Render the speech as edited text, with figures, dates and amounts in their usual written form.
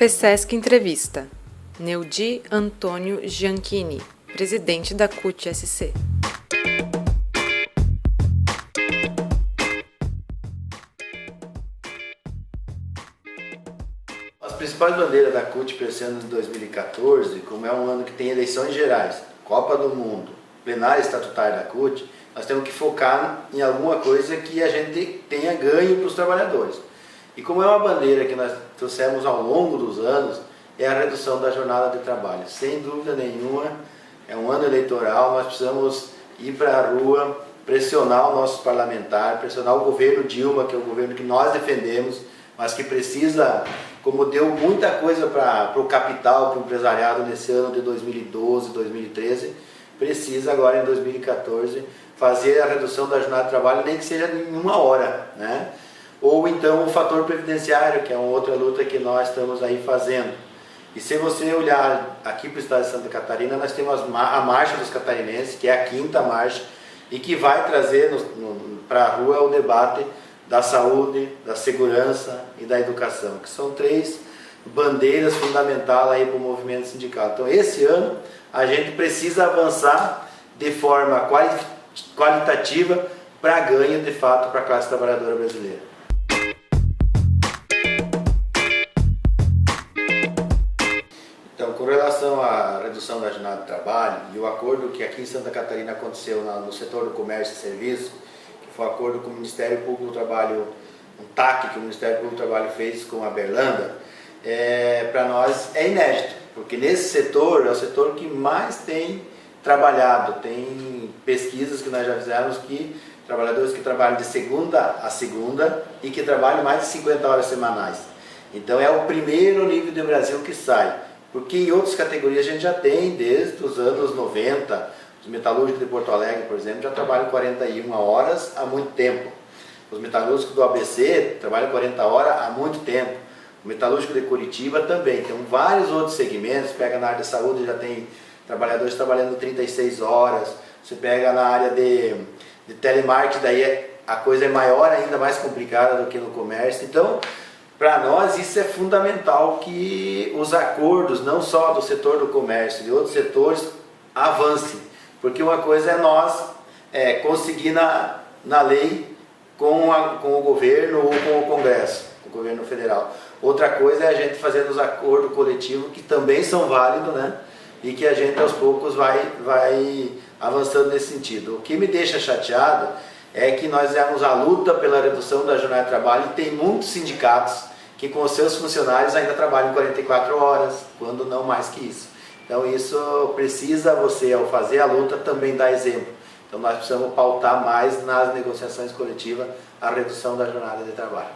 FESESC Entrevista. Neudi Antônio Gianchini, presidente da CUT-SC. As principais bandeiras da CUT para esse ano de 2014, como é um ano que tem eleições gerais, Copa do Mundo, plenário estatutário da CUT, nós temos que focar em alguma coisa que a gente tenha ganho para os trabalhadores. E como é uma bandeira que nós trouxemos ao longo dos anos, é a redução da jornada de trabalho. Sem dúvida nenhuma, é um ano eleitoral, nós precisamos ir para a rua, pressionar o nosso parlamentar, pressionar o governo Dilma, que é o governo que nós defendemos, mas que precisa, como deu muita coisa para o capital, para o empresariado nesse ano de 2012, 2013, precisa agora em 2014 fazer a redução da jornada de trabalho, nem que seja em 1 hora, né? Ou então o fator previdenciário, que é uma outra luta que nós estamos aí fazendo. E se você olhar aqui para o estado de Santa Catarina, nós temos a Marcha dos Catarinenses, que é a 5ª marcha, e que vai trazer para a rua o debate da saúde, da segurança e da educação, que são 3 bandeiras fundamentais aí para o movimento sindical. Então esse ano a gente precisa avançar de forma qualitativa para ganho de fato para a classe trabalhadora brasileira. Então, com relação à redução da jornada de trabalho e o acordo que aqui em Santa Catarina aconteceu no setor do comércio e serviço, que foi um acordo com o Ministério Público do Trabalho, um TAC que o Ministério Público do Trabalho fez com a Berlanda, para nós é inédito, porque nesse setor é o setor que mais tem trabalhado, tem pesquisas que nós já fizemos que trabalhadores que trabalham de segunda a segunda e que trabalham mais de 50 horas semanais. Então é o primeiro nível do Brasil que sai. Porque em outras categorias a gente já tem, desde os anos 90, os metalúrgicos de Porto Alegre, por exemplo, já trabalham 41 horas há muito tempo. Os metalúrgicos do ABC trabalham 40 horas há muito tempo. O metalúrgico de Curitiba também. Tem vários outros segmentos, pega na área de saúde, já tem trabalhadores trabalhando 36 horas. Você pega na área de telemarketing, daí a coisa é maior ainda, mais complicada do que no comércio. Então, para nós isso é fundamental que os acordos, não só do setor do comércio, de outros setores, avancem. Porque uma coisa é nós conseguir na lei com o governo ou com o Congresso, com o governo federal. Outra coisa é a gente fazer os acordos coletivos, que também são válidos, né? E que a gente aos poucos vai avançando nesse sentido. O que me deixa chateado é que nós fizemos a luta pela redução da jornada de trabalho e tem muitos sindicatos que com os seus funcionários ainda trabalham 44 horas, quando não mais que isso. Então isso precisa você, ao fazer a luta, também dar exemplo. Então nós precisamos pautar mais nas negociações coletivas a redução da jornada de trabalho.